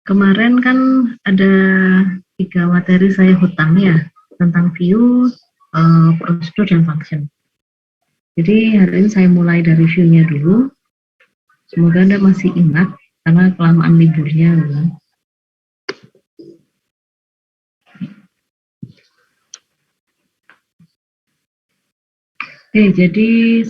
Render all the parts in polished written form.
Kemarin kan ada 3 materi saya hutang ya, tentang view, prosedur, dan function. Jadi hari ini saya mulai dari view-nya dulu. Semoga Anda masih ingat, karena kelamaan liburnya. Ya. Oke, jadi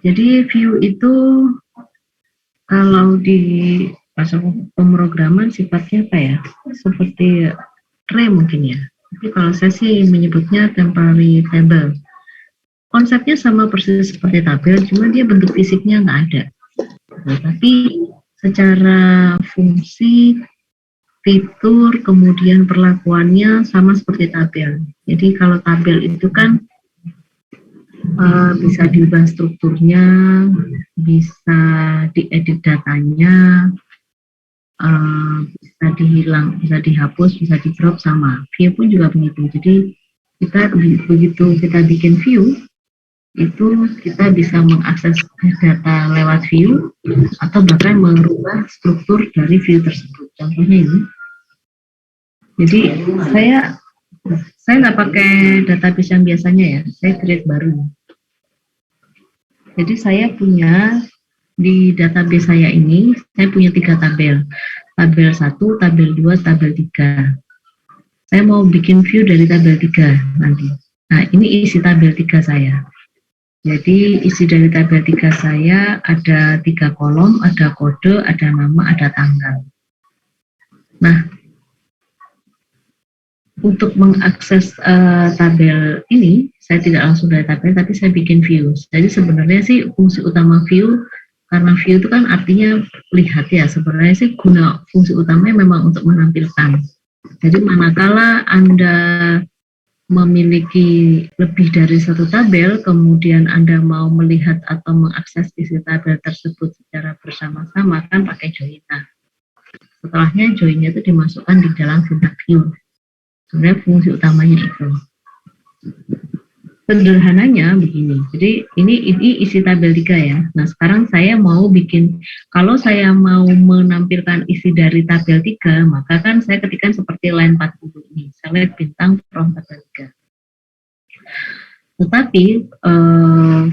jadi view itu kalau di bahasa pemrograman sifatnya apa ya? Seperti array mungkin ya. Tapi kalau saya sih menyebutnya temporary table. Konsepnya sama persis seperti tabel, cuma dia bentuk fisiknya nggak ada. Nah, tapi secara fungsi, fitur, kemudian perlakuannya sama seperti tabel. Jadi kalau tabel itu kan bisa diubah strukturnya, bisa diedit datanya, bisa dihilang, bisa dihapus, bisa di crop, sama. View pun juga begitu. Jadi kita begitu kita bikin view, itu kita bisa mengakses data lewat view atau bahkan merubah struktur dari view tersebut. Contohnya ini. Jadi saya nggak pakai database yang biasanya ya, saya create baru. Jadi saya punya di database saya ini, saya punya 3 tabel. Tabel 1, tabel 2, tabel 3. Saya mau bikin view dari tabel 3 nanti. Nah, ini isi tabel 3 saya. Jadi isi dari tabel 3 saya ada 3 kolom, ada kode, ada nama, ada tanggal. Nah, untuk mengakses tabel ini, saya tidak langsung dari tabel, tapi saya bikin view. Jadi sebenarnya sih fungsi utama view, karena view itu kan artinya lihat ya, sebenarnya sih guna fungsi utamanya memang untuk menampilkan. Jadi manakala Anda memiliki lebih dari satu tabel, kemudian Anda mau melihat atau mengakses isi tabel tersebut secara bersama-sama, kan pakai join. Nah, setelahnya joinnya itu dimasukkan di dalam sintak view. Sebenarnya fungsi utamanya itu. Sederhananya begini, jadi ini isi tabel 3 ya. Nah sekarang saya mau bikin, kalau saya mau menampilkan isi dari tabel 3, maka kan saya ketikkan seperti line 40 ini, select bintang from tabel 3. Tetapi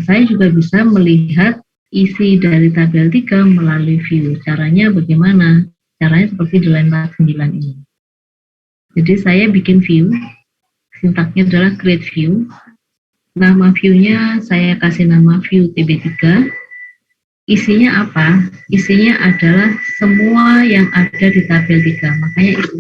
saya juga bisa melihat isi dari tabel 3 melalui view. Caranya bagaimana? Caranya seperti di line 49 ini. Jadi saya bikin view, sintaknya adalah create view. Nama view-nya saya kasih nama view TB3. Isinya apa? Isinya adalah semua yang ada di tabel 3. Makanya itu.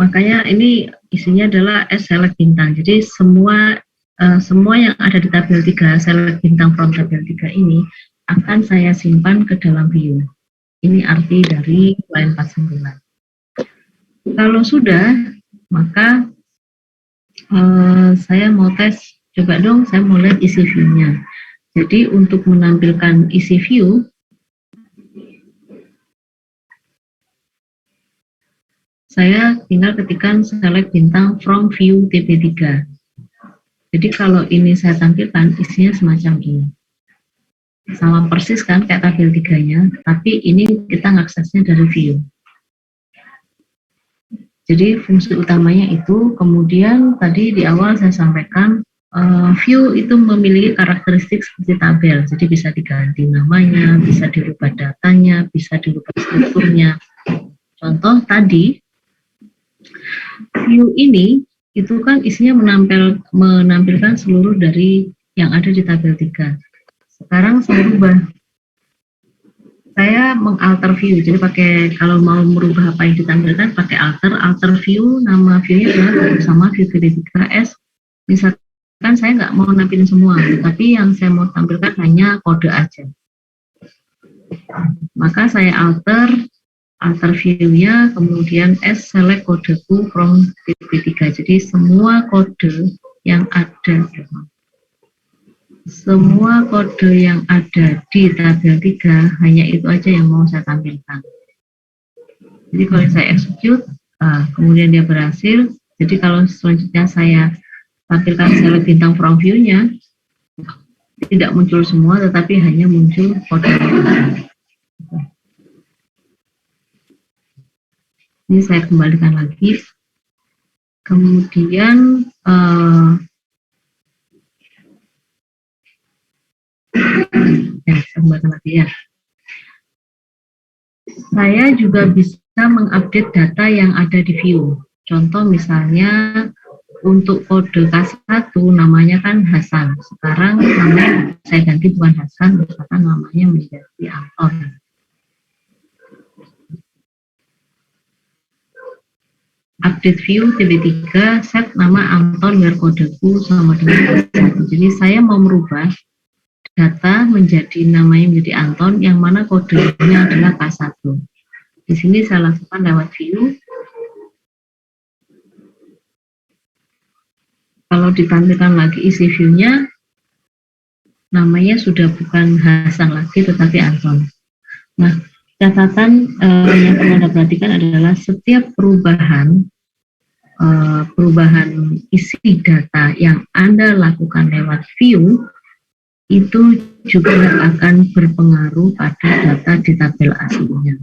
Makanya ini isinya adalah select bintang. Jadi semua yang ada di tabel 3, select bintang from tabel 3 ini akan saya simpan ke dalam view. Ini arti dari line 49. Kalau sudah, maka saya mau tes, coba dong saya mau lihat isi view-nya. Jadi untuk menampilkan isi view, saya tinggal ketikkan select bintang from view TB3. Jadi kalau ini saya tampilkan, isinya semacam ini. Sama persis kan kayak tabel 3-nya, tapi ini kita ngaksesnya dari view. Jadi fungsi utamanya itu, kemudian tadi di awal saya sampaikan, view itu memiliki karakteristik seperti tabel, jadi bisa diganti namanya, bisa dirubah datanya, bisa dirubah strukturnya. Contoh tadi, view ini itu kan isinya menampilkan seluruh dari yang ada di tabel 3. Sekarang saya rubah. Saya mengalter view, jadi pakai, kalau mau merubah apa yang ditampilkan pakai alter view, nama view-nya adalah sama view TB3S. Misalkan saya nggak mau nampilin semua, tapi yang saya mau tampilkan hanya kode aja. Maka saya alter view-nya, kemudian select kodeku from TP3. Jadi semua kode yang ada di tabel 3 hanya itu aja yang mau saya tampilkan. Jadi kalau saya execute, kemudian dia berhasil. Jadi kalau selanjutnya saya tampilkan select bintang from view-nya, tidak muncul semua, tetapi hanya muncul kode. Ini saya kembalikan lagi. Kemudian saya kembalikan lagi ya. Saya juga bisa mengupdate data yang ada di view. Contoh misalnya untuk kode K1 namanya kan Hasan. Sekarang namanya saya ganti bukan Hasan, misalkan namanya menjadi Anton. Update view TB3, set nama Anton biar kodeku sama dengan K1. Jadi saya mau merubah data menjadi namanya menjadi Anton, yang mana kodenya adalah K1. Di sini saya lakukan lewat view. Kalau ditampilkan lagi isi view-nya, namanya sudah bukan Hasan lagi, tetapi Anton. Nah, catatan yang perlu Anda perhatikan adalah setiap perubahan isi data yang Anda lakukan lewat view, itu juga akan berpengaruh pada data di tabel aslinya.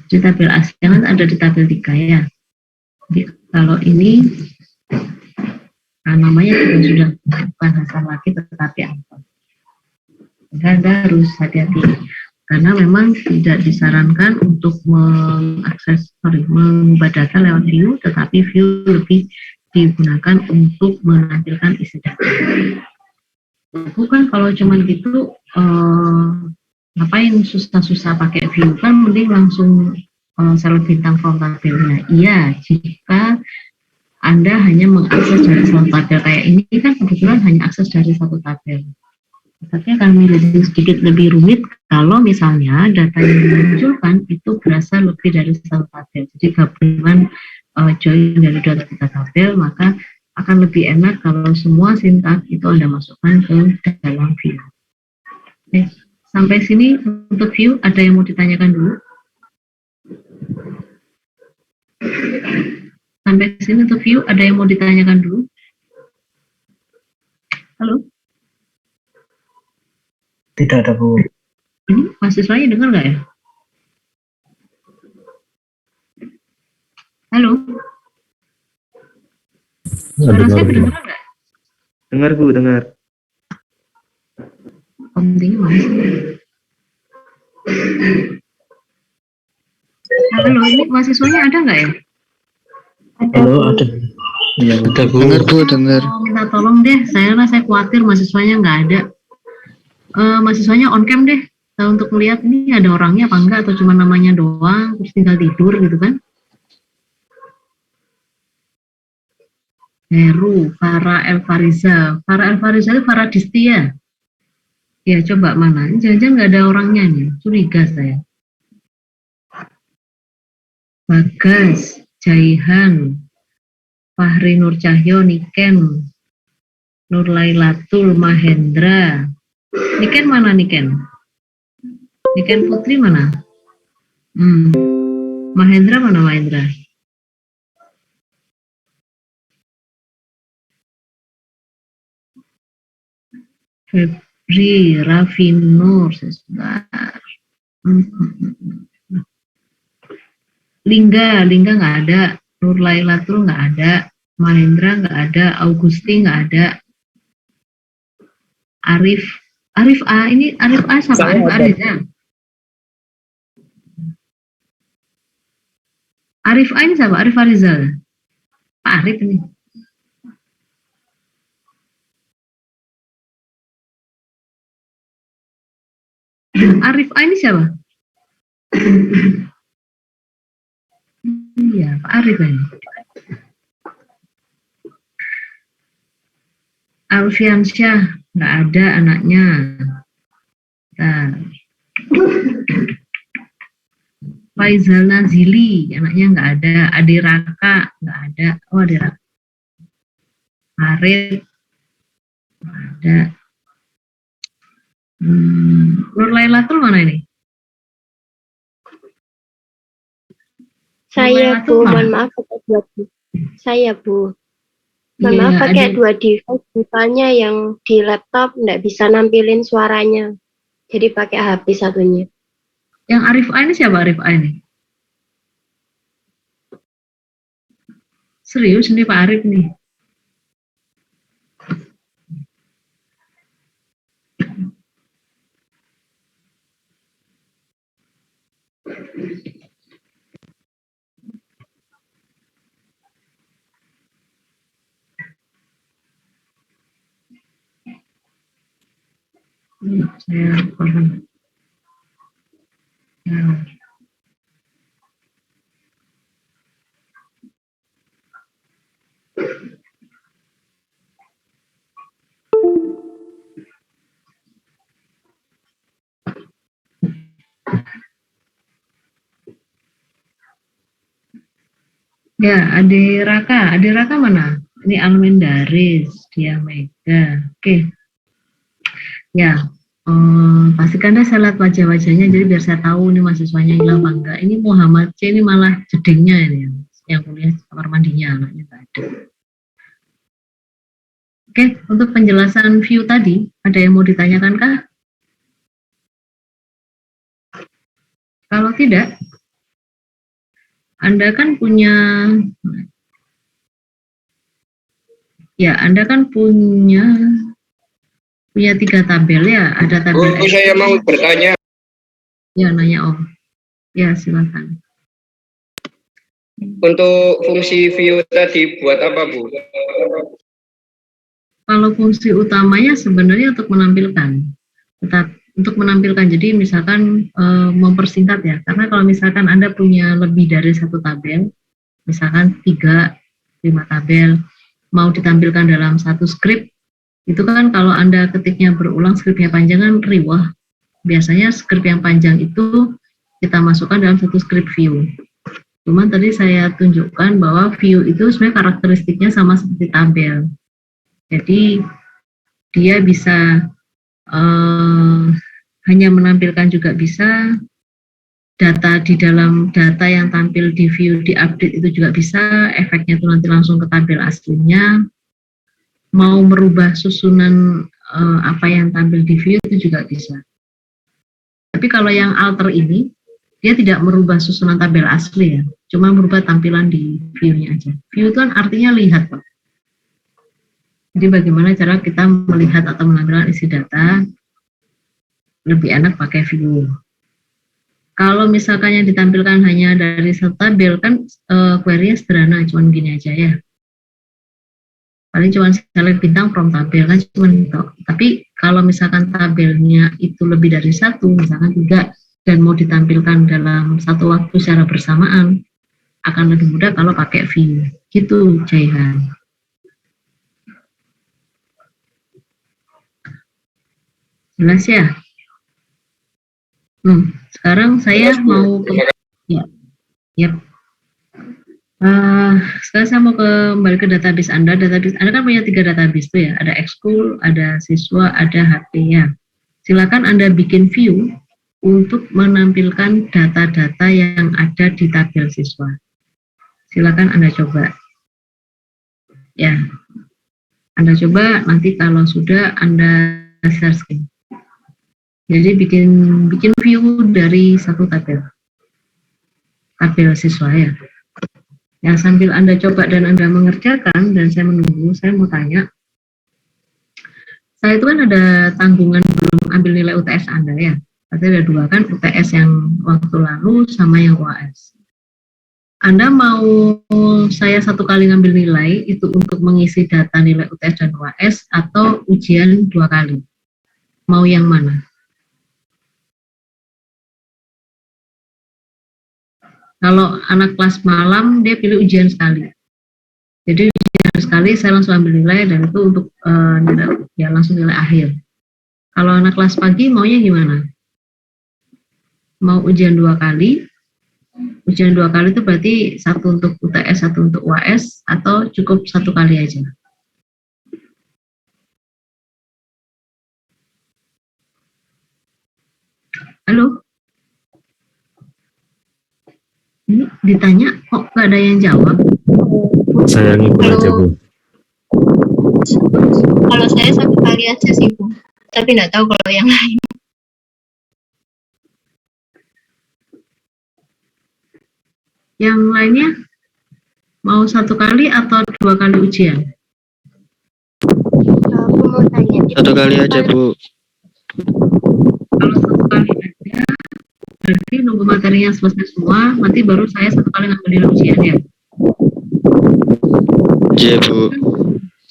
Di tabel aslinya kan ada di tabel 3 ya. Jadi, kalau ini namanya juga sudah bukan Hasan lagi tetapi Anton. Anda harus hati-hati karena memang tidak disarankan untuk mengubah data lewat view, tetapi view lebih digunakan untuk menampilkan isi data. Bukan kalau cuman gitu ngapain susah-susah pakai view, kan mending langsung select bintang from tabelnya. Iya, jika Anda hanya mengakses dari satu tabel kayak ini kan kebetulan hanya akses dari satu tabel. Tapi akan menjadi sedikit lebih rumit kalau misalnya data yang dimunculkan itu berasal lebih dari satu tabel. Jadi gabungan join dari 2 atau 3 tabel, maka akan lebih enak kalau semua sintak itu Anda masukkan ke dalam view. Oke, sampai sini untuk view, ada yang mau ditanyakan dulu? Sampai sini untuk view, ada yang mau ditanyakan dulu? Halo? Tidak ada, Bu. Ini mahasiswanya dengar nggak ya? Halo? Suara saya kedengaran nggak? Dengar, Bu, dengar. Pentingnya mana sih? Halo, ini mahasiswanya ada nggak ya? Halo, ada. Iya, ada, Bu. Dengar, Bu, dengar. Minta tolong deh, saya khawatir mahasiswanya nggak ada. Mahasiswanya on cam deh, untuk melihat ini ada orangnya apa enggak, atau cuma namanya doang, terus tinggal tidur gitu kan. Heru, Farah Elfariza itu Farah Distia. Ya, coba mana? Jangan-jangan nggak ada orangnya nih, curiga saya. Bagas, Jaihan, Fahri Nur Cahyo, Niken, Nur Lailatul, Mahendra. Niken mana Niken? Niken Putri mana? Mahendra mana Mahendra? Febri, Raffi Nur, sebentar. Lingga nggak ada, Nur Lailatul nggak ada, Mahendra nggak ada, Augusti nggak ada, Arif A, ini Arif A sama Arif Ariza. Arif A ini siapa? Arif Arizal. Pak Arif ini. Arif A ini siapa? Iya, Pak Arif ini. Alfiansyah nggak ada anaknya. Nah, Faizal Nazili, anaknya nggak ada. Adi Raka, nggak ada. Oh, Adi Raka. Farid, nggak ada. Nur Lailatul mana ini? Saya Lailatul Bu, mana? mohon maaf pakai dua Saya Bu. Mohon Iya, maaf pakai ada. dua device, misalnya yang di laptop nggak bisa nampilin suaranya. Jadi pakai HP satunya. Yang Arif A ini siapa Arif A ini? Serius ini Pak Arif nih. Saya paham. Ya. Ya, Ade Raka. Ade Raka mana? Ini Almendaris, dia Mega. Oke. Ya, pastikan deh saya lihat wajah-wajahnya, jadi biar saya tahu ini mahasiswanya hilang apa enggak. Ini Muhammad C ini malah jedingnya ini, yang kuliah kamar mandinya anaknya nggak ada. Oke, untuk penjelasan view tadi, ada yang mau ditanyakan kah? Kalau tidak, Anda kan punya, punya 3 tabel ya, ada tabel. Bu, saya mau bertanya. Ya, nanya Om. Ya, silakan. Untuk fungsi view tadi buat apa, Bu? Kalau fungsi utamanya sebenarnya untuk menampilkan, jadi misalkan mempersingkat ya, karena kalau misalkan Anda punya lebih dari 1 tabel, misalkan 3, 5 tabel, mau ditampilkan dalam 1 skrip, itu kan kalau Anda ketiknya berulang, skripnya panjang kan riwah. Biasanya skrip yang panjang itu kita masukkan dalam 1 skrip view. Cuman tadi saya tunjukkan bahwa view itu sebenarnya karakteristiknya sama seperti tabel. Jadi dia bisa hanya menampilkan juga bisa, data di dalam data yang tampil di view di update itu juga bisa, efeknya itu nanti langsung ke tabel aslinya. Mau merubah susunan apa yang tampil di view itu juga bisa. Tapi kalau yang alter ini, dia tidak merubah susunan tabel asli ya, cuma merubah tampilan di view-nya aja. View itu kan artinya lihat, Pak. Jadi bagaimana cara kita melihat atau menampilkan isi data, lebih enak pakai view. Kalau misalkan yang ditampilkan hanya dari satu tabel, kan query-nya sederhana, cuma gini aja ya. Paling cuma select bintang from tabel kan cuma gitu. Tapi kalau misalkan tabelnya itu lebih dari 1, misalkan 3, dan mau ditampilkan dalam satu waktu secara bersamaan, akan lebih mudah kalau pakai view. Gitu, Jaihan. Jelas ya? Sekarang saya mau sekarang saya mau kembali ke database Anda. Database Anda kan punya 3 database tuh ya, ada ekskul, ada siswa, ada HP ya. Silakan Anda bikin view untuk menampilkan data-data yang ada di tabel siswa. Silakan Anda coba. Ya, Anda coba, nanti kalau sudah Anda share screen. Jadi bikin view dari 1 tabel siswa ya. Yang sambil Anda coba dan Anda mengerjakan, dan saya menunggu, saya mau tanya, saya itu kan ada tanggungan belum ambil nilai UTS Anda ya. Berarti ada 2 kan, UTS yang waktu lalu sama yang UAS. Anda mau saya 1 kali ngambil nilai itu untuk mengisi data nilai UTS dan UAS, atau ujian 2 kali? Mau yang mana? Kalau anak kelas malam, dia pilih ujian sekali. Jadi ujian sekali, saya langsung ambil nilai, dan itu untuk nilai, ya langsung nilai akhir. Kalau anak kelas pagi, maunya gimana? mau ujian 2 kali. Ujian 2 kali itu berarti satu untuk UTS, satu untuk UAS, atau cukup 1 kali aja? Halo? Ini ditanya kok nggak ada yang jawab? Saya ngikut aja, Bu. Kalau saya 1 kali aja sih, Bu. Tapi nggak tahu kalau yang lain. Yang lainnya mau 1 kali atau 2 kali ujian? Aku mau tanya. 1 kali aja, Bu. Kalau 1 kali aja, berarti nunggu materinya selesai semua, nanti baru saya 1 kali ngambil ujian ya. Iya, Bu.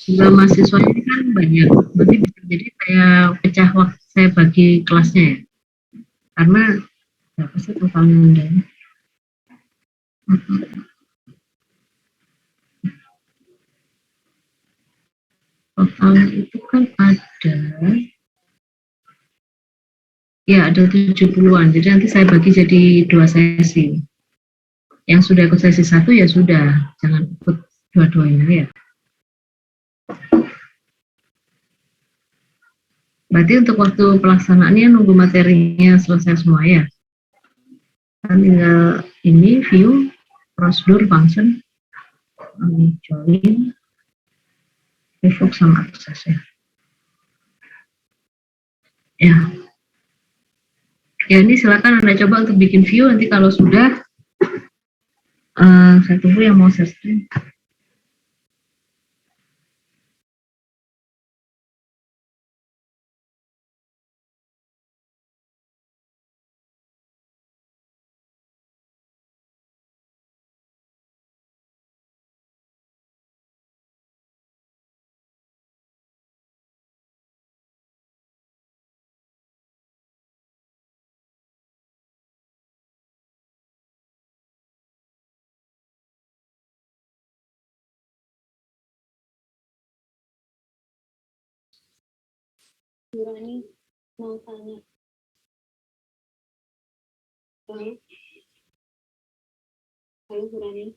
Jumlah mahasiswanya ini kan banyak, nanti bisa jadi saya pecah waktu, saya bagi kelasnya ya. Karena berapa sih totalnya undangnya? Totalnya itu kan ada 70-an, jadi nanti saya bagi jadi 2 sesi. Yang sudah ikut sesi 1 ya sudah, jangan ikut dua-duanya ya. Berarti untuk waktu pelaksanaannya nunggu materinya selesai semua ya. Kan tinggal ini view, prosedur, function, join, revoke sama akses ya. Ya ini silakan Anda coba untuk bikin view, nanti kalau sudah saya tunggu yang mau share screen. Nurani mau tanya. Halo, Nurani.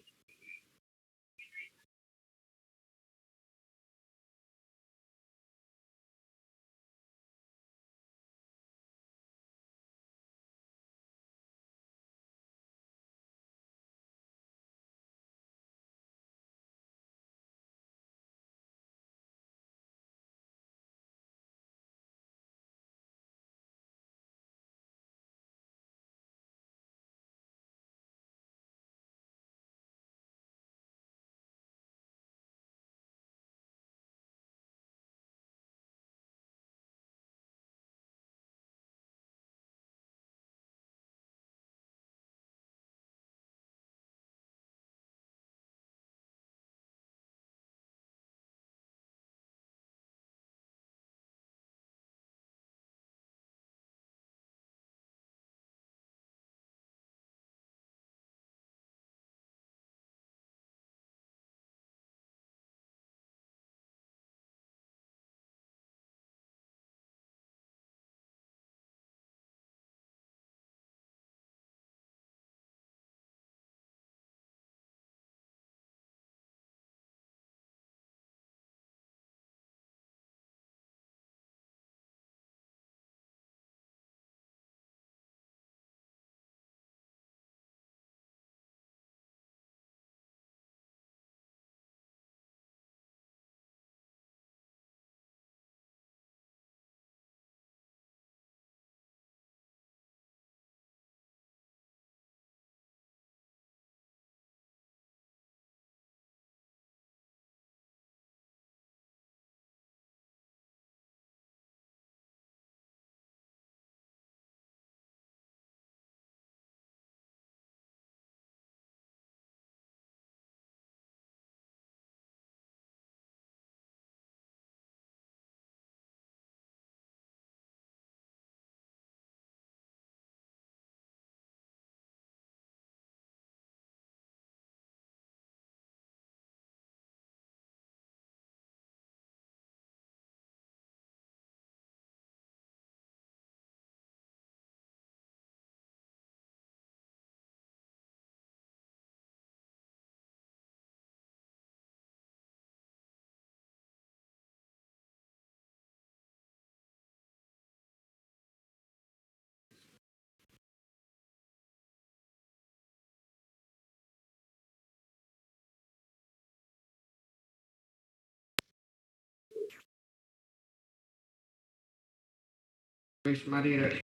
Wis mari rek.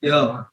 Yo.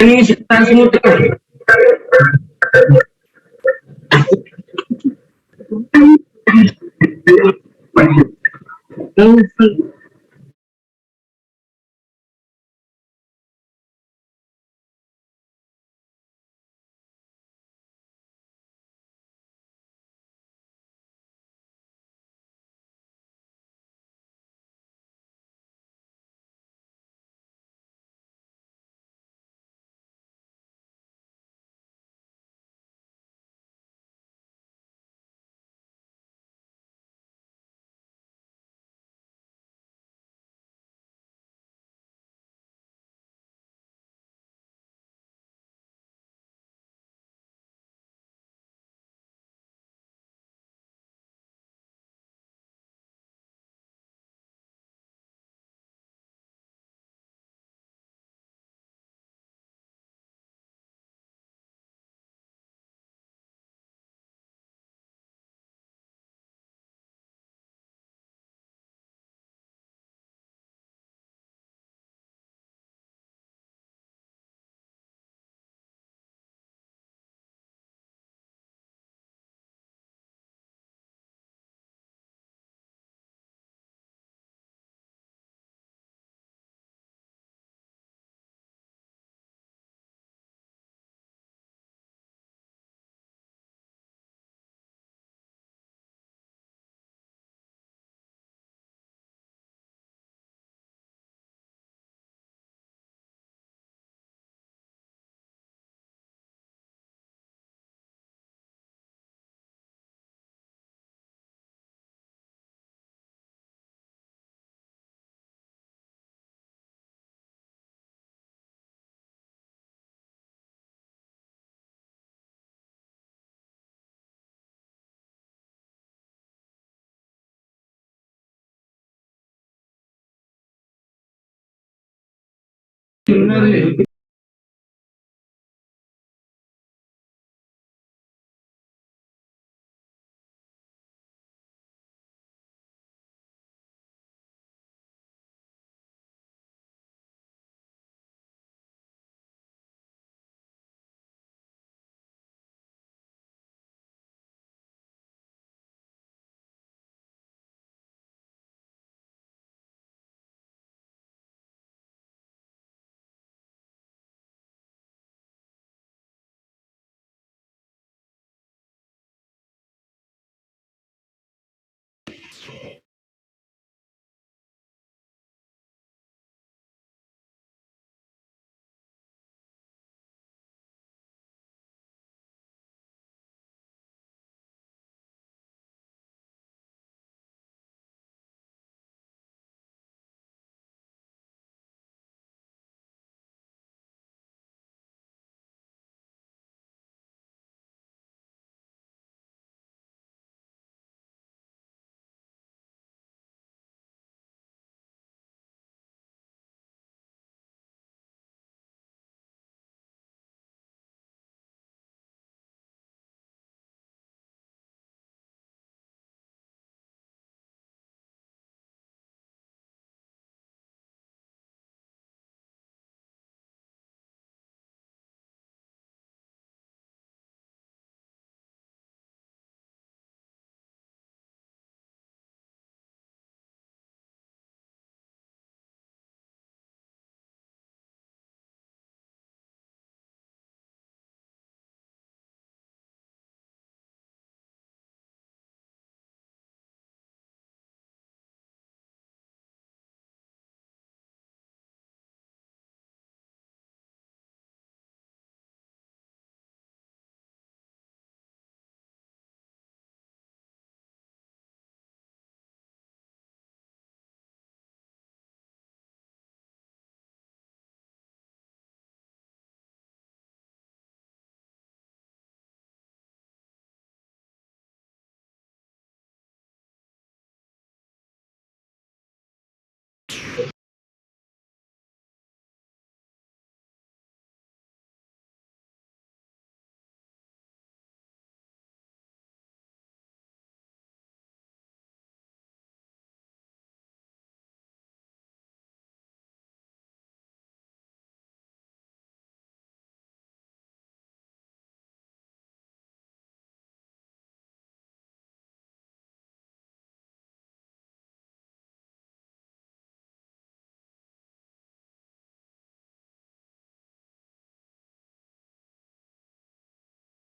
Ini tas semua tekan.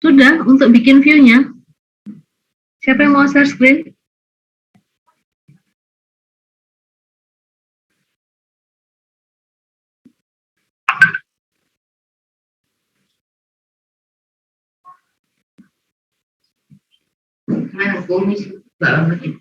Sudah, untuk bikin view-nya. Siapa yang mau share screen? Nah, komis banget.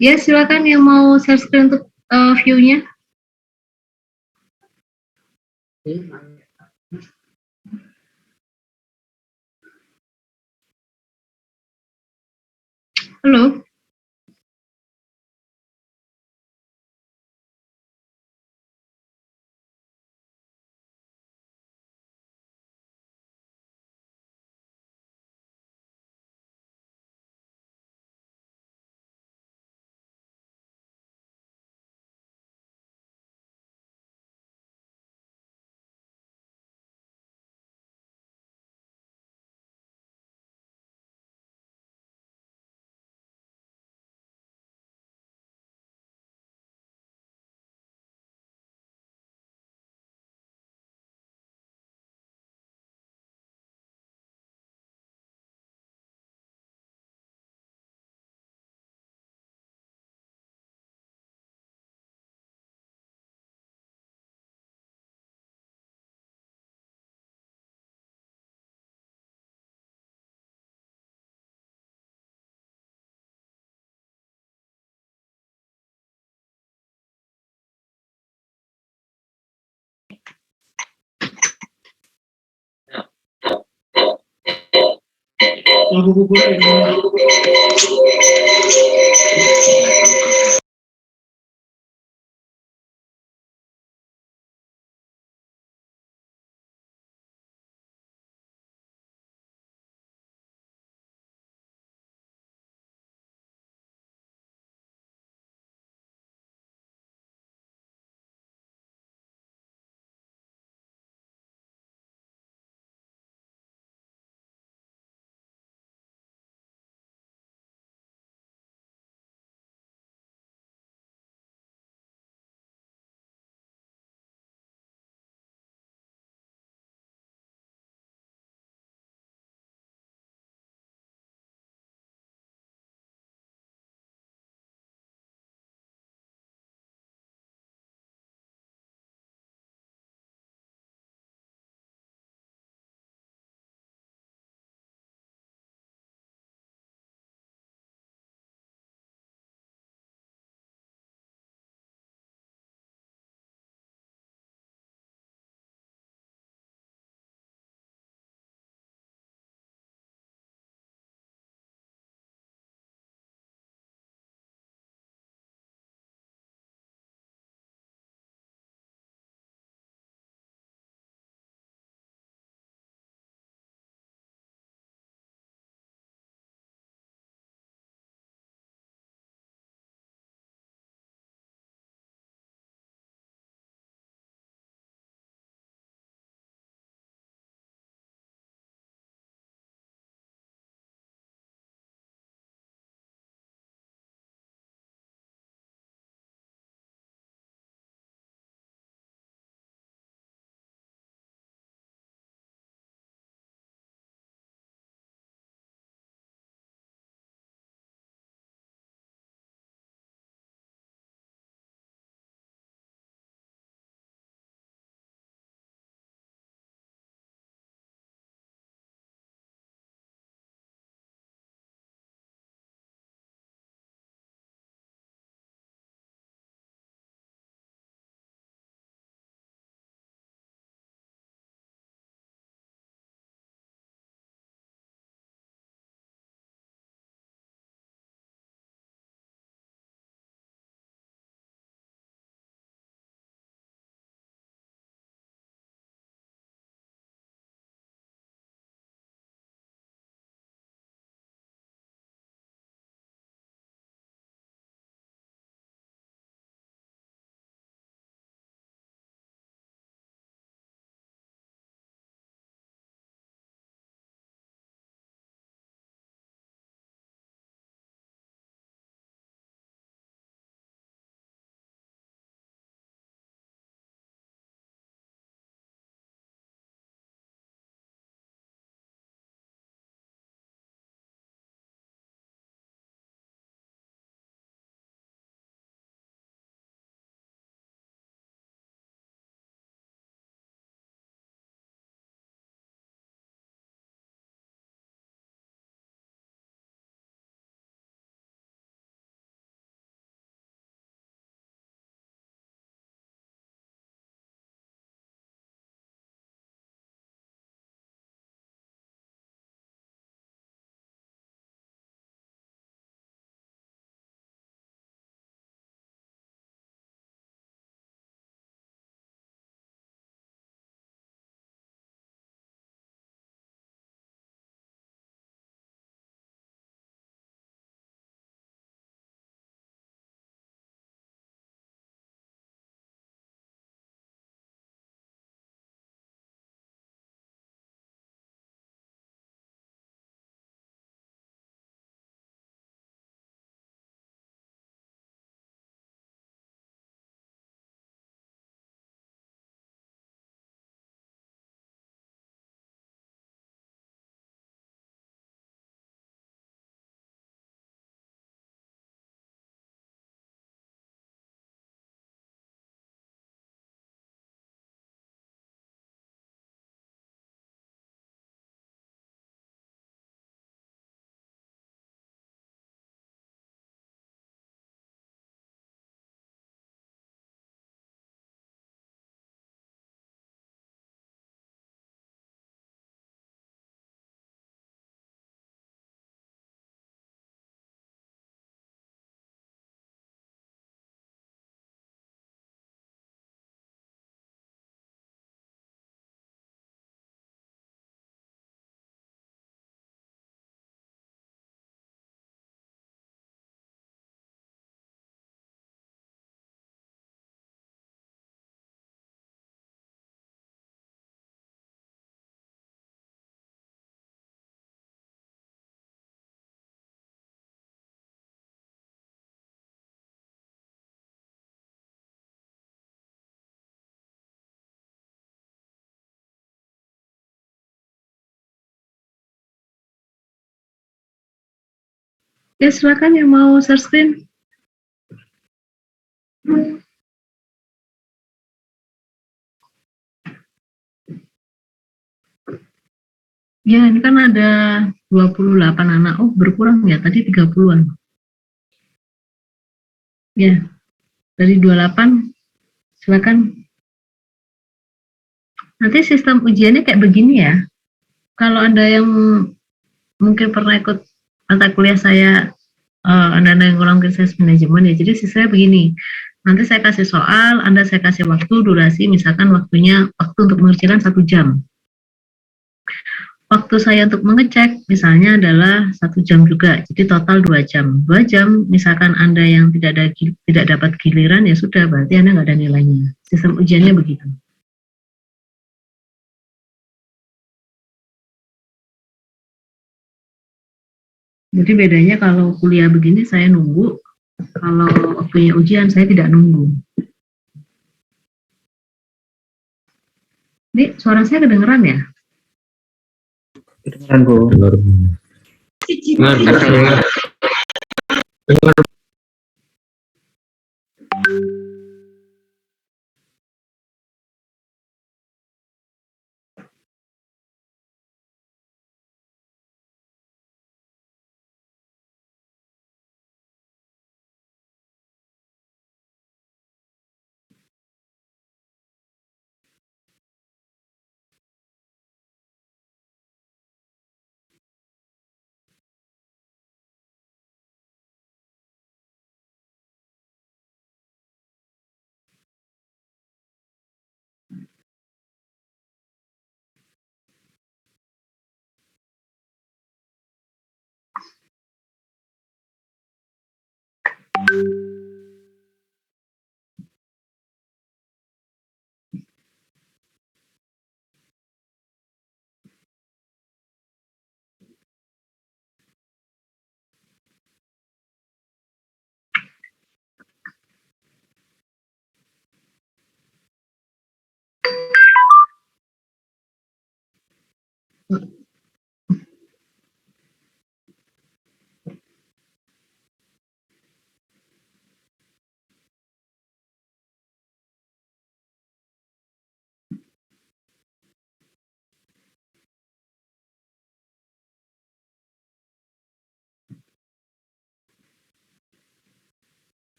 Ya, silakan yang mau share screen untuk view-nya. Halo. Ya silakan yang mau share screen. Ya, ini kan ada 28 anak. Oh, berkurang ya, tadi 30-an. Ya, dari 28, silakan. Nanti sistem ujiannya kayak begini ya. Kalau Anda yang mungkin pernah ikut mata kuliah saya, Anda yang kurang krisis manajemen ya, jadi sistemnya begini. Nanti saya kasih soal, Anda saya kasih waktu, durasi, misalkan waktu untuk mengerjakan 1 jam. Waktu saya untuk mengecek misalnya adalah 1 jam juga, jadi total 2 jam. 2 jam, misalkan Anda yang tidak dapat giliran, ya sudah, berarti Anda nggak ada nilainya. Sistem ujiannya begitu. Jadi bedanya kalau kuliah begini saya nunggu, kalau waktunya ujian saya tidak nunggu. Ini suara saya kedengeran ya? Kedengeran, Bu. Dengar.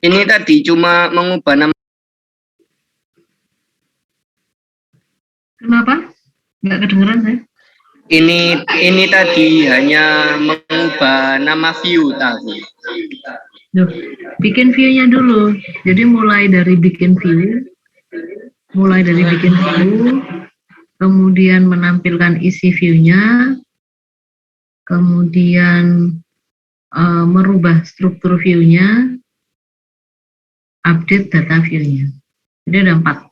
Ini tadi cuma mengubah nama. Kenapa? Nggak kedengeran saya. Ini tadi hanya mengubah nama view tadi. Duh, bikin view-nya dulu. Jadi mulai dari bikin view, kemudian menampilkan isi view-nya, kemudian merubah struktur view-nya, update data view-nya. Jadi ada 4.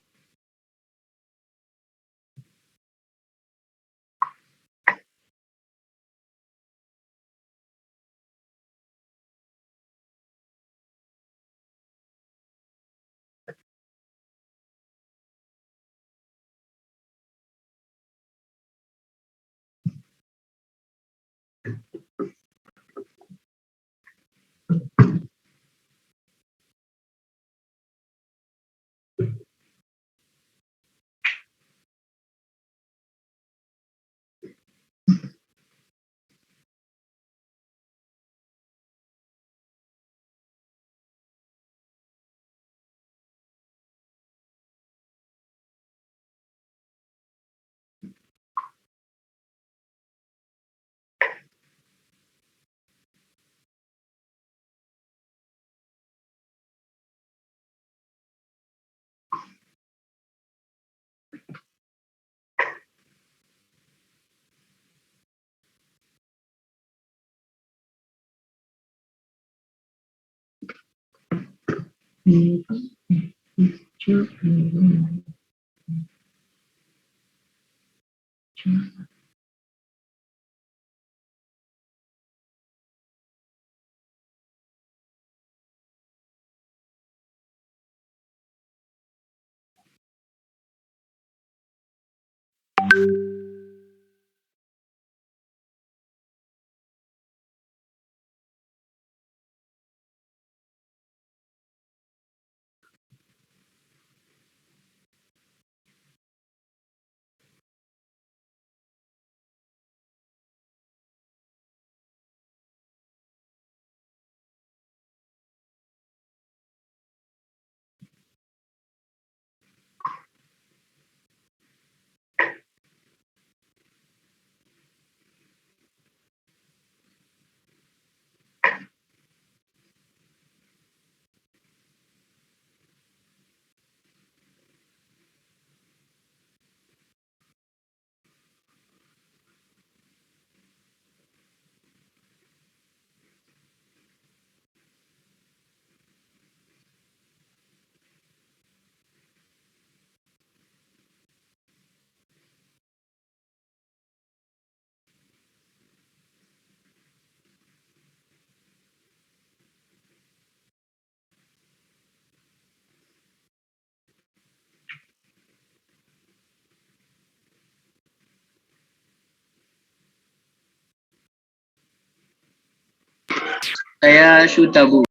Saya sudah, Bu.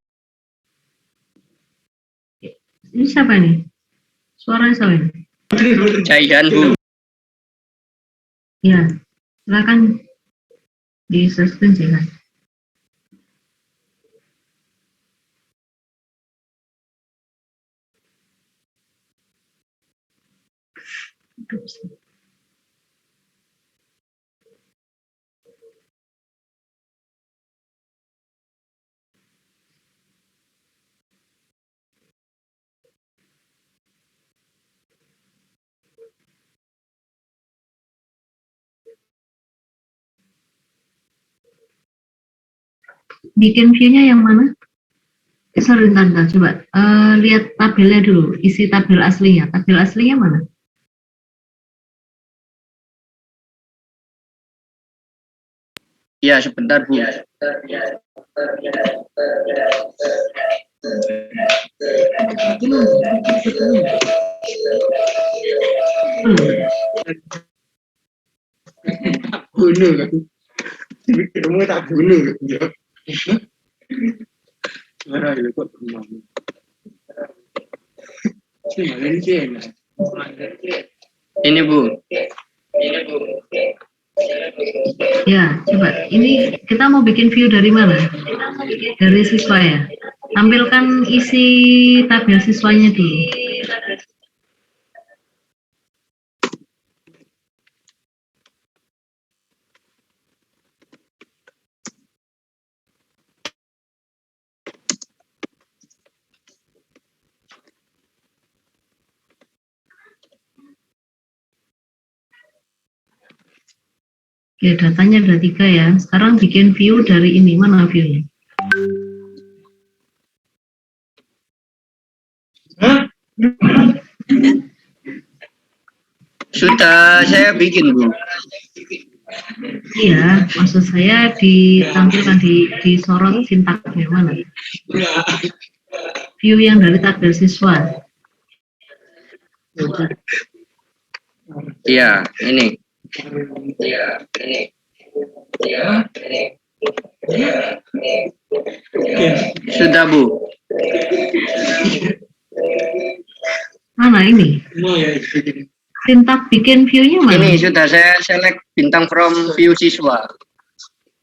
Ini siapa nih? Suara siapa ini? Jaihan, Bu. Ya, silakan di-suspend ya. Bikin view-nya yang mana? Sorry, Tante, coba lihat tabelnya dulu, isi tabel aslinya. Tabel aslinya mana? Ya, sebentar, Bu. Bunuh kan? Kamu tak bunuh ya? Marah ya kok teman. Ini, Bu. Ya, coba. Ini kita mau bikin view dari mana? Dari siswa ya. Tampilkan isi tabel siswanya dulu. Oke, datanya ada 3 ya. Sekarang bikin view dari ini. Mana view-nya? Hah? Sudah saya bikin, Bu. Iya, maksud saya ditampilkan disorot sintaknya mana? View yang dari tabel siswa. Iya, ini. Sudah, Bu. Mana ini? Mau ya. Sintak bikin view-nya mana? Ini sudah saya select bintang from view siswa.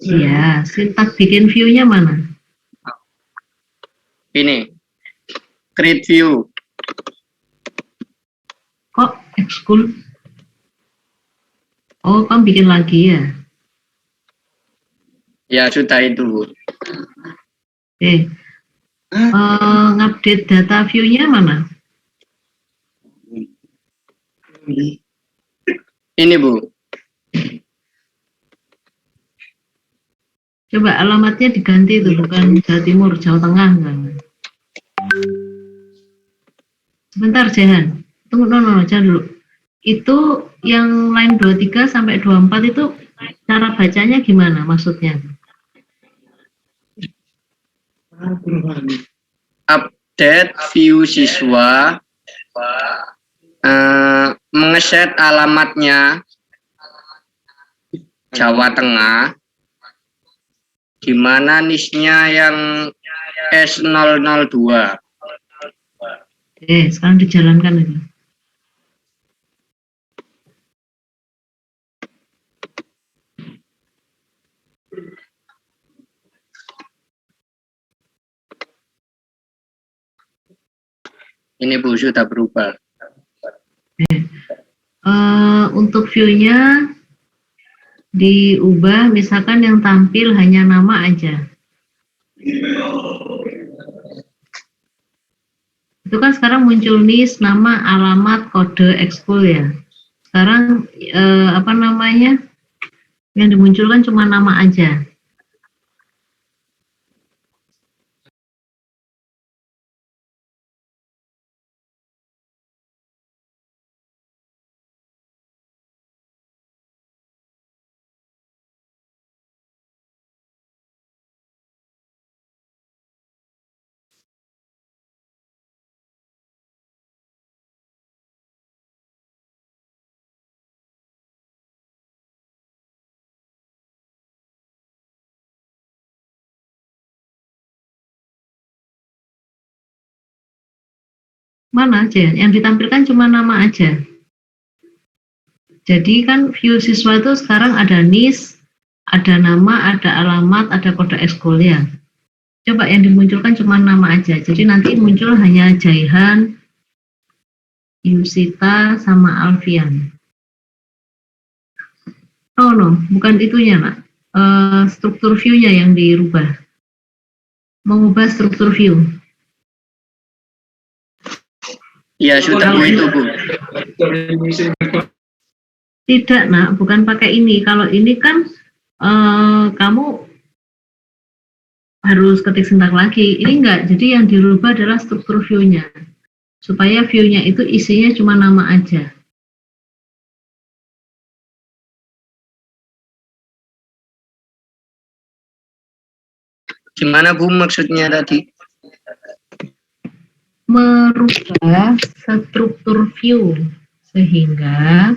Iya, sintak bikin view-nya mana? Ini. Create view. Kok ekskul? Oh, kamu bikin lagi ya? Ya, sudah itu, Bu. Oke. Ngupdate data view-nya mana? Ini, Bu. Coba alamatnya diganti itu, bukan Jawa Timur, Jawa Tengah. Enggak. Sebentar, Jehan. Tunggu, no, jangan dulu. Itu yang line 23 sampai 24 itu cara bacanya gimana maksudnya? Update view siswa. Mengeset alamatnya Jawa Tengah. Di mana NIS-nya yang S002. Sekarang dijalankan itu. Ini, Bu, sudah berubah. Untuk view-nya diubah, misalkan yang tampil hanya nama aja. Itu kan sekarang muncul NIS, nama, alamat, kode, ekskul ya. Sekarang apa namanya? Yang dimunculkan cuma nama aja. Mana aja? Yang ditampilkan cuma nama aja. Jadi kan view siswa itu sekarang ada NIS, ada nama, ada alamat, ada kode ekskul ya. Coba yang dimunculkan cuma nama aja. Jadi nanti muncul hanya Jaihan, Yusita, sama Alfian. Oh no, bukan itunya Nak. Struktur view-nya yang dirubah. Mengubah struktur view. Ya, sudah, Bu, itu, Bu. Tidak Nak, bukan pakai ini. Kalau ini kan kamu harus ketik sintak lagi. Ini enggak, jadi yang dirubah adalah struktur view-nya. Supaya view-nya itu isinya cuma nama aja. Gimana, Bu, maksudnya tadi? Merubah struktur view sehingga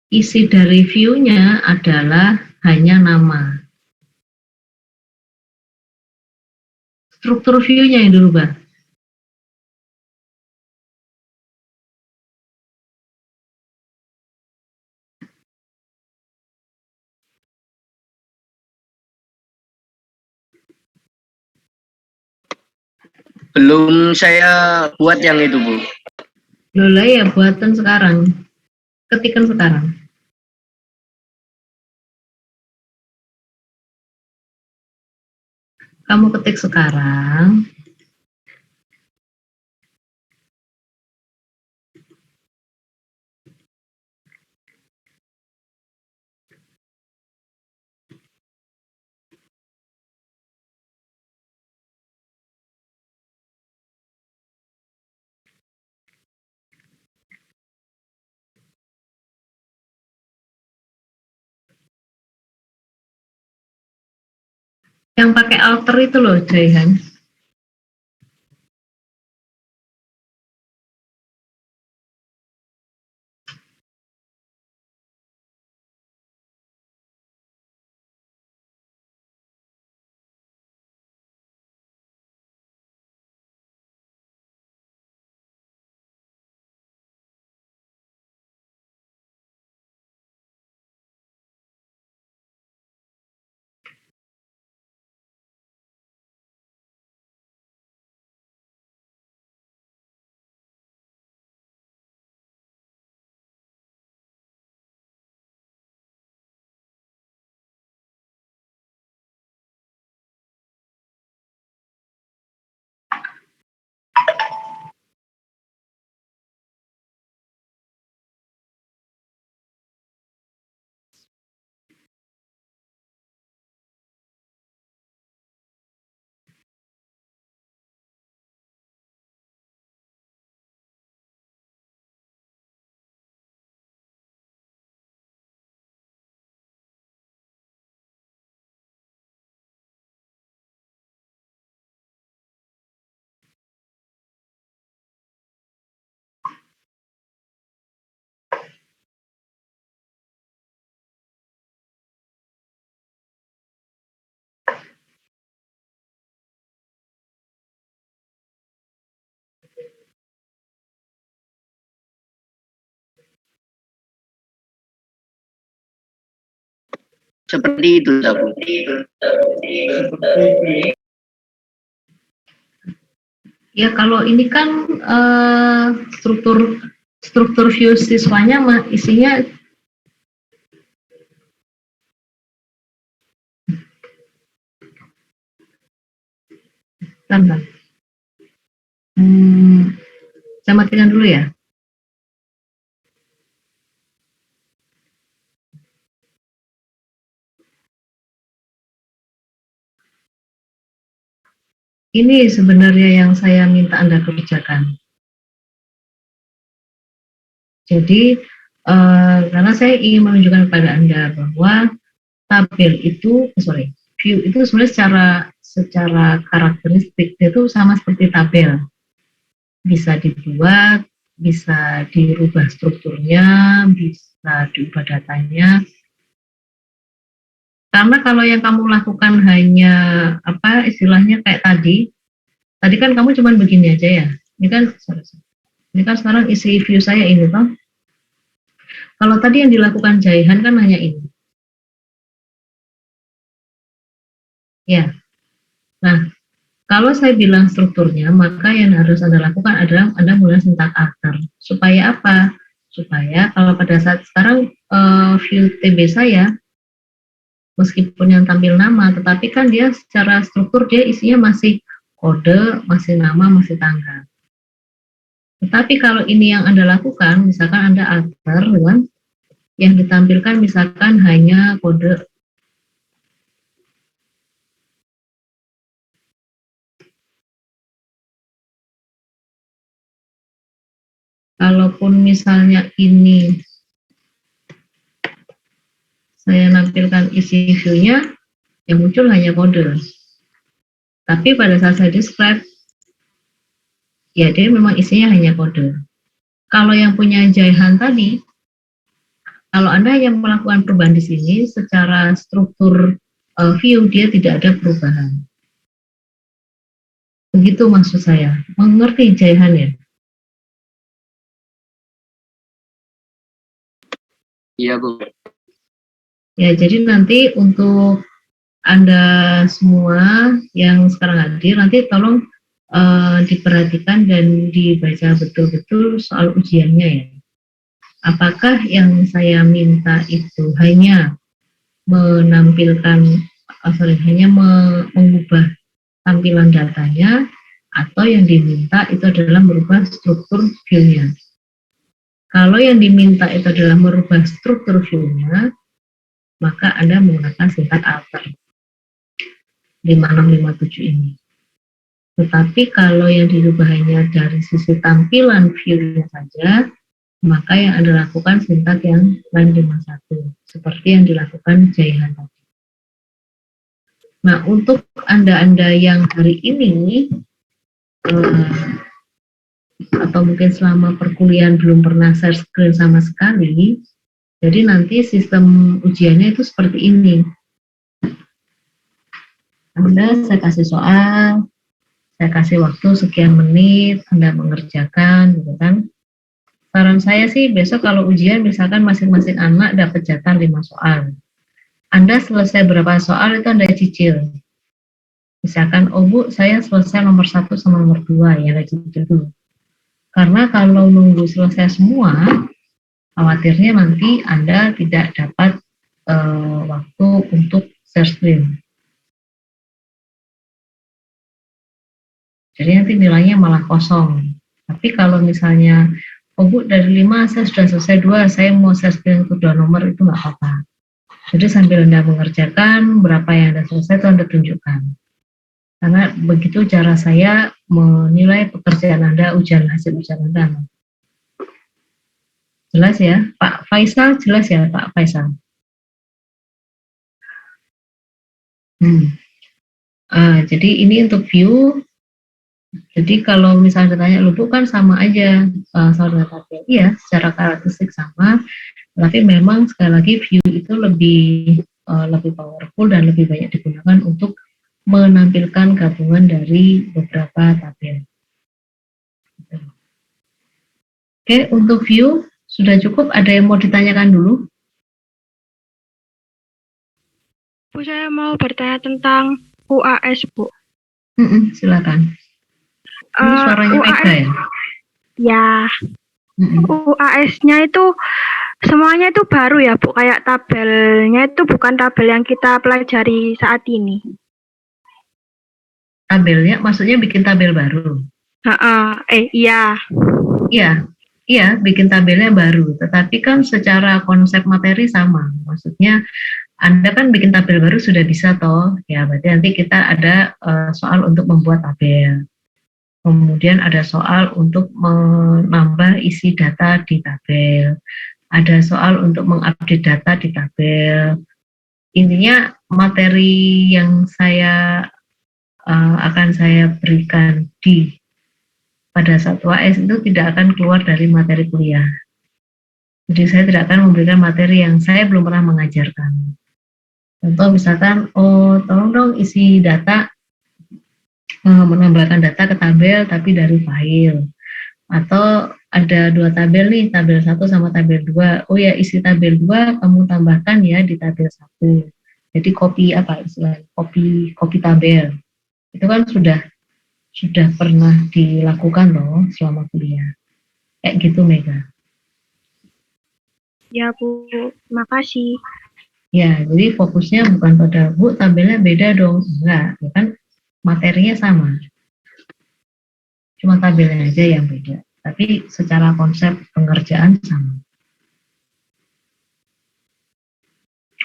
isi dari view-nya adalah hanya nama. Struktur view-nya yang dirubah. Belum saya buat yang itu, Bu. Lola ya buatan sekarang. Ketikan sekarang. Kamu ketik sekarang. Yang pakai alter itu loh, Jaihan. Seperti itu, Sabu. Ya kalau ini kan struktur view siswanya isinya kan. Saya matikan dulu ya. Ini sebenarnya yang saya minta Anda kerjakan. Jadi, karena saya ingin menunjukkan kepada Anda bahwa tabel itu, view itu sebenarnya secara karakteristik itu sama seperti tabel. Bisa dibuat, bisa dirubah strukturnya, bisa diubah datanya. Karena kalau yang kamu lakukan hanya istilahnya kayak tadi kan kamu cuma begini aja ya. Ini kan sekarang isi view saya ini toh. Kalau tadi yang dilakukan Jaihan kan hanya ini. Ya. Nah, kalau saya bilang strukturnya, maka yang harus Anda lakukan adalah Anda mulai sintak alter. Supaya apa? Supaya kalau pada saat sekarang view TB saya meskipun yang tampil nama, tetapi kan dia secara struktur dia isinya masih kode, masih nama, masih tanggal. Tetapi kalau ini yang Anda lakukan, misalkan Anda alter dengan yang ditampilkan misalkan hanya kode. Kalaupun misalnya ini saya nampilkan isi view-nya, yang muncul hanya kode. Tapi pada saat saya describe, ya dia memang isinya hanya kode. Kalau yang punya Jaihan tadi, kalau Anda yang melakukan perubahan di sini, secara struktur view dia tidak ada perubahan. Begitu maksud saya. Mengerti Jaihan ya? Iya, Bu. Ya, jadi nanti untuk Anda semua yang sekarang hadir, nanti tolong diperhatikan dan dibaca betul-betul soal ujiannya ya. Apakah yang saya minta itu hanya menampilkan, hanya mengubah tampilan datanya, atau yang diminta itu adalah merubah struktur view-nya. Kalau yang diminta itu adalah merubah struktur view-nya, maka Anda menggunakan sintak alter 5657 ini. Tetapi kalau yang dirubah hanya dari sisi tampilan view-nya saja, maka yang Anda lakukan sintak yang line 51, seperti yang dilakukan Jaihan tadi. Nah, untuk Anda-Anda yang hari ini atau mungkin selama perkuliahan belum pernah share screen sama sekali, jadi nanti sistem ujiannya itu seperti ini. Saya kasih soal, saya kasih waktu sekian menit, Anda mengerjakan, gitu kan. Saran saya sih besok kalau ujian misalkan masing-masing anak dapat jatah 5 soal. Anda selesai berapa soal itu Anda cicil. Misalkan, oh Bu, saya selesai nomor 1 sama nomor 2, ya Anda cicil dulu. Karena kalau nunggu selesai semua, khawatirnya nanti Anda tidak dapat waktu untuk share screen. Jadi nanti nilainya malah kosong. Tapi kalau misalnya, oh Bu, dari 5 saya sudah selesai 2, saya mau share screen untuk 2 nomor, itu nggak apa-apa. Jadi sambil Anda mengerjakan, berapa yang Anda selesai itu Anda tunjukkan. Karena begitu cara saya menilai pekerjaan Anda, hasil ujian Anda. Jelas ya, Pak Faisal? Jelas ya, Pak Faisal? Jadi ini untuk view. Jadi kalau misalnya ditanya, lu kan sama aja soal tabel. Iya, secara karakteristik sama, tapi memang sekali lagi view itu lebih powerful dan lebih banyak digunakan untuk menampilkan gabungan dari beberapa tabel. Oke, untuk view sudah cukup. Ada yang mau ditanyakan dulu? Bu, saya mau bertanya tentang UAS, Bu. Silakan. Ini suaranya Mega ya? Ya. UAS-nya itu semuanya itu baru ya, Bu. Kayak tabelnya itu bukan tabel yang kita pelajari saat ini. Tabelnya, maksudnya bikin tabel baru? Iya. Iya, bikin tabelnya baru. Tetapi kan secara konsep materi sama. Maksudnya Anda kan bikin tabel baru sudah bisa toh. Ya, berarti nanti kita ada soal untuk membuat tabel. Kemudian ada soal untuk menambah isi data di tabel. Ada soal untuk mengupdate data di tabel. Intinya materi yang akan saya berikan pada saat UAS itu tidak akan keluar dari materi kuliah. Jadi saya tidak akan memberikan materi yang saya belum pernah mengajarkan. Contoh misalkan, tolong dong isi data, menambahkan data ke tabel tapi dari file. Atau ada 2 tabel nih, tabel 1 sama tabel 2. Oh ya, isi tabel 2 kamu tambahkan ya di tabel 1. Jadi copy tabel. Itu kan sudah pernah dilakukan loh selama kuliah. Kayak gitu, Mega. Ya, Bu. Makasih. Ya, jadi fokusnya bukan pada, Bu, tabelnya beda dong. Enggak, ya kan materinya sama. Cuma tabelnya aja yang beda. Tapi secara konsep pengerjaan sama.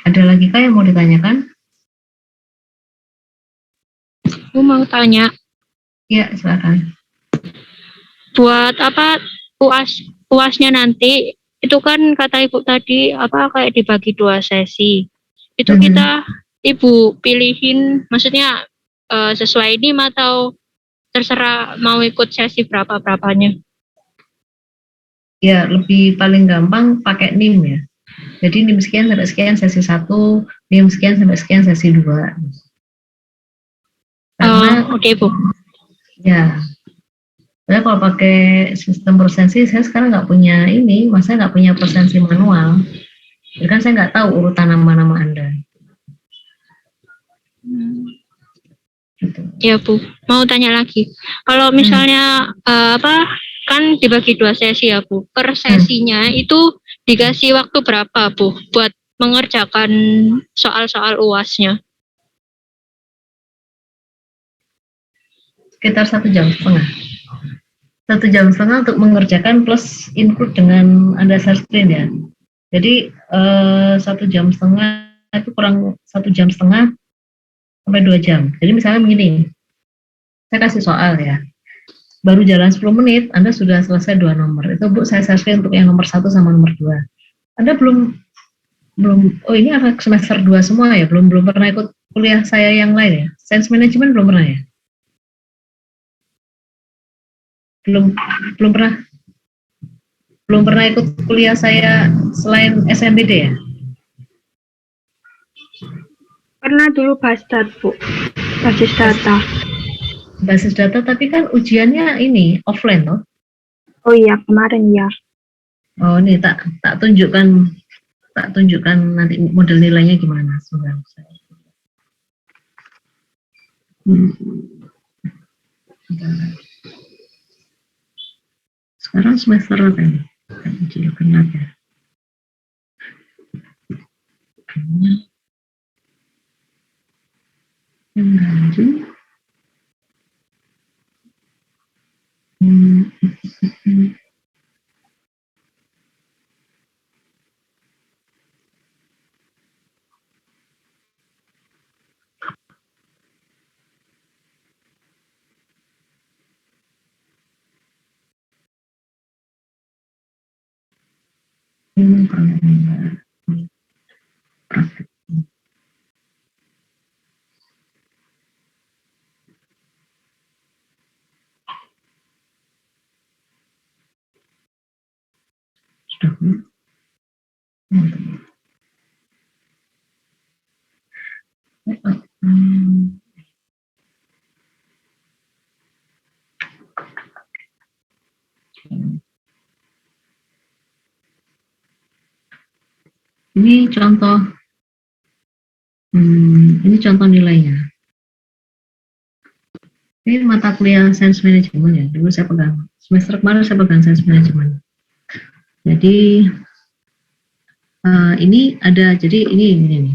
Ada lagi kah yang mau ditanyakan? Aku mau tanya. Ya, silakan. Buat apa UAS-nya nanti? Itu kan kata Ibu tadi kayak dibagi 2 sesi. Itu kita Ibu pilihin, maksudnya sesuai NIM atau terserah mau ikut sesi berapanya? Ya, lebih paling gampang pakai NIM ya. Jadi NIM sekian sampai sekian sesi 1, NIM sekian sampai sekian sesi 2. Karena oke, Bu. Ya, saya kalau pakai sistem persensi, saya sekarang nggak punya masa nggak punya persensi manual. Jadi kan saya nggak tahu urutan nama-nama Anda. Gitu. Ya, Bu. Mau tanya lagi. Kalau misalnya kan dibagi 2 sesi ya, Bu. Per sesinya itu dikasih waktu berapa, Bu, buat mengerjakan soal-soal UAS-nya? Sekitar 1,5 jam. 1,5 jam untuk mengerjakan plus input dengan Anda share screen ya. Jadi 1,5 jam itu kurang 1,5 jam sampai 2 jam. Jadi misalnya begini, saya kasih soal ya. Baru jalan 10 menit, Anda sudah selesai 2 nomor. Itu Bu, saya share screen untuk yang nomor 1 sama nomor 2. Anda belum Belum, oh ini anak semester 2 semua ya, belum pernah ikut kuliah saya yang lain ya. Science Management belum pernah ya? Belum pernah ikut kuliah saya selain SMBD ya? Pernah dulu basis Bu. Basis data. Basis data, tapi kan ujiannya ini offline loh. Oh iya, kemarin ya. Oh ini tak tunjukkan nanti model nilainya gimana. Sekarang semester apa ini? Uji genap ya. Ganjil. Ini contoh nilainya. Ini mata kuliah Science Management ya. Dulu saya pegang. Semester kemarin saya pegang Science Management. Jadi ini ada. Jadi ini.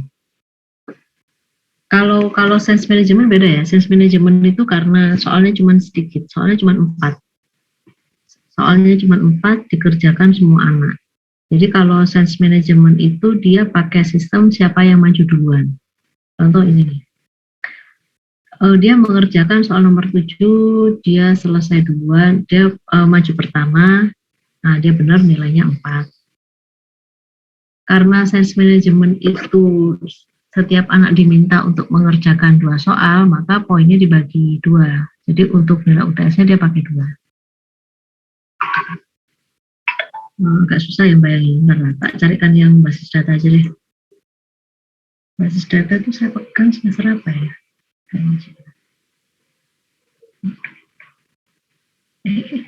Kalau Science Management beda ya. Science Management itu karena soalnya cuma sedikit. Soalnya cuma 4. Soalnya cuma 4 dikerjakan semua anak. Jadi kalau Science Management itu dia pakai sistem siapa yang maju duluan. Contoh ini nih. Dia mengerjakan soal nomor 7, dia selesai duluan, dia maju pertama, nah dia benar nilainya 4. Karena Science Management itu setiap anak diminta untuk mengerjakan 2 soal, maka poinnya dibagi 2. Jadi untuk nilai UTS-nya dia pakai 2. Agak susah ya bayangin, bentar lah, tak carikan yang basis data aja deh. Basis data itu saya pegang semester apa ya?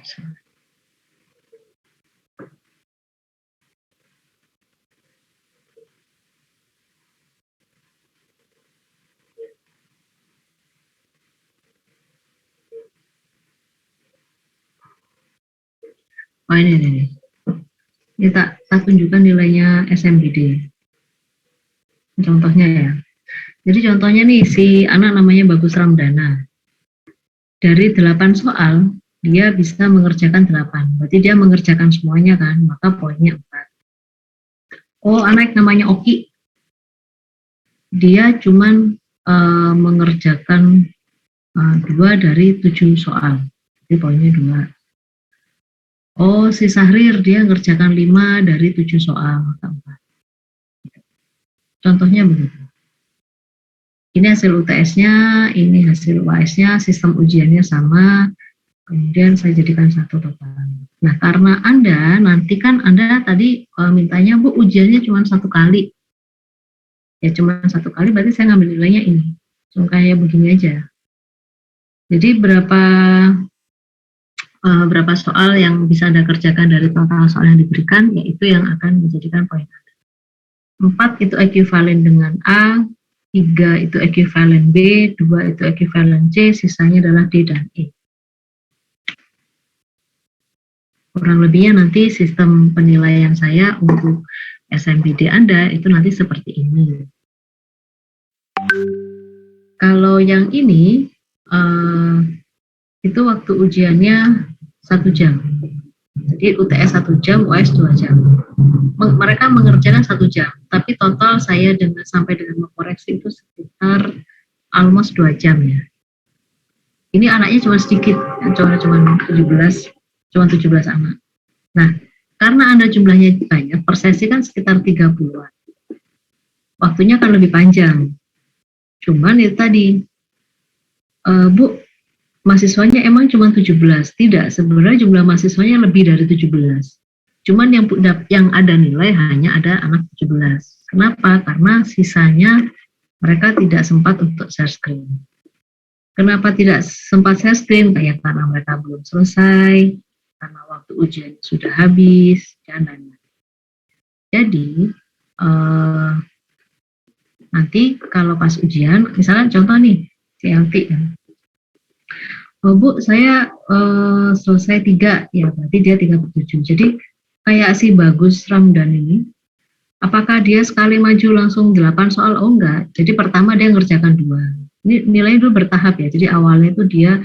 Salah. Oh ini. Ini tak tunjukkan nilainya SMBD. Contohnya ya. Jadi contohnya nih, si anak namanya Bagus Ramdana. Dari 8 soal, dia bisa mengerjakan 8. Berarti dia mengerjakan semuanya kan, maka poinnya 4. Oh, anak namanya Oki. Dia cuman mengerjakan 2 dari 7 soal. Jadi poinnya 2. Oh, si Sahrir dia ngerjakan 5 dari 7 soal, maka 4. Contohnya begitu. Ini hasil UTS-nya, ini hasil UAS-nya, sistem ujiannya sama, kemudian saya jadikan 1 total. Nah, karena Anda, nanti kan Anda tadi mintanya, Bu, ujiannya cuma 1 kali. Ya, cuma 1 kali, berarti saya ngambil nilainya ini. Cuma kayak begini aja. Jadi berapa soal yang bisa Anda kerjakan dari total soal yang diberikan, yaitu yang akan menjadikan poin Anda. 4 itu ekuivalen dengan A, 3 itu ekuivalen B, 2 itu ekuivalen C, sisanya adalah D dan E. Kurang lebihnya nanti sistem penilaian saya untuk SMBD Anda itu nanti seperti ini. Kalau yang ini, itu waktu ujiannya 1 jam. Jadi UTS 1 jam, UAS 2 jam. Mereka mengerjakan 1 jam, tapi total saya sampai dengan mengkoreksi itu sekitar almost 2 jam ya. Ini anaknya cuma sedikit, cuma 17 anak. Nah, karena Anda jumlahnya banyak, per sesi kan sekitar 30-an. waktunya akan lebih panjang. Cuman itu tadi, Bu, mahasiswanya emang cuma 17? Tidak, sebenarnya jumlah mahasiswanya lebih dari 17. Cuman yang ada nilai hanya ada anak 17. Kenapa? Karena sisanya mereka tidak sempat untuk share screen. Kenapa tidak sempat share screen? Kayak karena mereka belum selesai, karena waktu ujian sudah habis, dan lain-lain. Jadi, nanti kalau pas ujian, misalnya contoh nih, CLT ya. Oh, Bu, saya selesai 3, ya berarti dia 37. Jadi kayak si Bagus Ramdan ini, apakah dia sekali maju langsung 8 soal? Oh enggak, jadi pertama dia ngerjakan 2. Ini nilainya dulu bertahap ya, jadi awalnya itu dia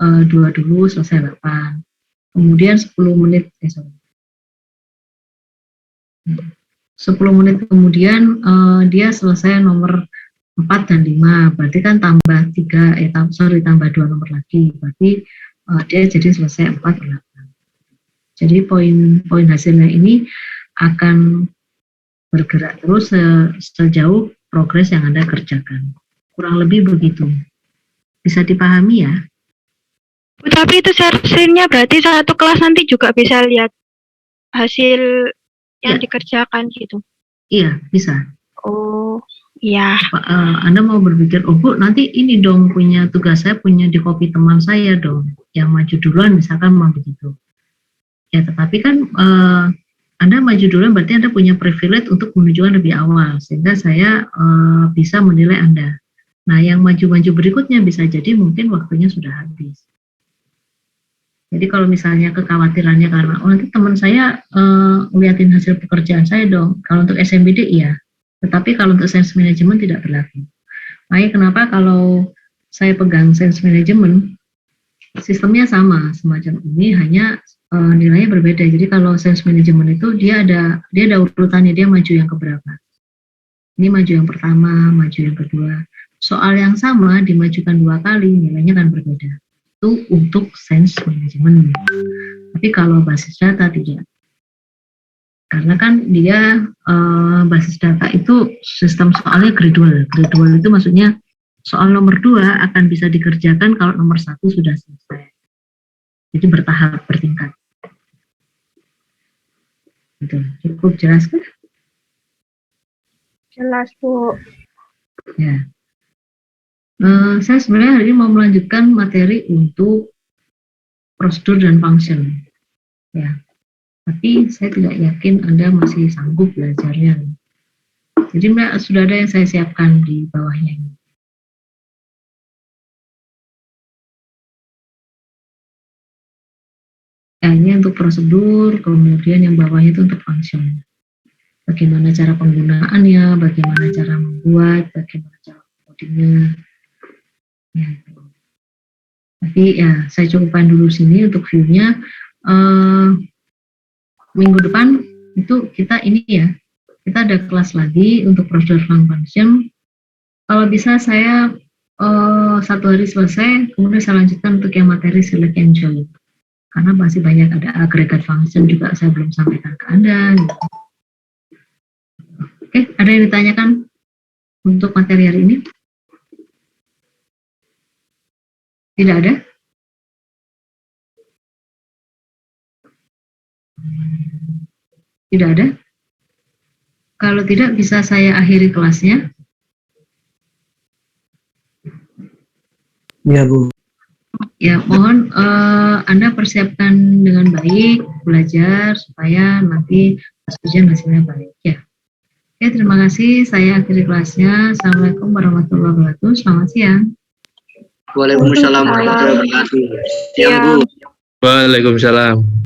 2 dulu selesai 8. Kemudian 10 menit, 10 menit kemudian dia selesai nomor 4 dan 5, berarti kan tambah 3, tambah 2 nomor lagi, berarti dia jadi selesai 4 dan 8. Jadi poin hasilnya ini akan bergerak terus sejauh progres yang Anda kerjakan. Kurang lebih begitu. Bisa dipahami ya? Tapi itu servisnya berarti satu kelas nanti juga bisa lihat hasil yang dikerjakan gitu. Iya, bisa. Oh, iya. Anda mau berpikir, oh Bu, nanti ini dong punya tugas saya, punya di copy teman saya dong, yang maju duluan misalkan mau begitu. Ya, tetapi kan Anda maju duluan berarti Anda punya privilege untuk menunjukkan lebih awal, sehingga saya bisa menilai Anda. Nah, yang maju-maju berikutnya bisa jadi mungkin waktunya sudah habis. Jadi kalau misalnya kekhawatirannya karena, oh nanti teman saya ngeliatin hasil pekerjaan saya dong, kalau untuk SMBD iya, tetapi kalau untuk Science Management tidak berlaku. Makanya kenapa kalau saya pegang Science Management, sistemnya sama, semacam ini, hanya nilainya berbeda. Jadi kalau Science Management itu dia ada urutannya, dia maju yang keberapa. Ini maju yang pertama, maju yang kedua. Soal yang sama dimajukan 2 kali, nilainya kan berbeda. Itu untuk Science Management. Tapi kalau basis data tidak. Karena kan dia basis data itu sistem soalnya gradual. Gradual itu maksudnya soal nomor 2 akan bisa dikerjakan kalau nomor 1 sudah selesai. Jadi bertahap, bertingkat. Gitu. Cukup jelas kan? Jelas, Bu. Ya. Saya sebenarnya hari ini mau melanjutkan materi untuk prosedur dan function. Ya. Tapi saya tidak yakin Anda masih sanggup belajarnya. Jadi sudah ada yang saya siapkan di bawahnya ini. Ini untuk prosedur, kemudian yang bawahnya itu untuk function. Bagaimana cara penggunaannya, bagaimana cara membuat, bagaimana cara codingnya. Ya. Tapi ya saya cukupkan dulu sini untuk view-nya. Minggu depan itu kita ada kelas lagi untuk prosedur function. Kalau bisa saya 1 hari selesai, kemudian saya lanjutkan untuk yang materi select and join. Karena masih banyak ada agregat function juga saya belum sampaikan ke Anda. Gitu. Oke, ada yang ditanyakan untuk materi hari ini? Tidak ada? Tidak ada? Kalau tidak, bisa saya akhiri kelasnya? Ya, Bu. Ya, mohon Anda persiapkan dengan baik, belajar supaya nanti pas ujian hasilnya baik. Ya. Oke, terima kasih. Saya akhiri kelasnya. Assalamualaikum warahmatullahi wabarakatuh. Selamat siang. Waalaikumsalam warahmatullahi wabarakatuh. Siang, Bu. Waalaikumsalam.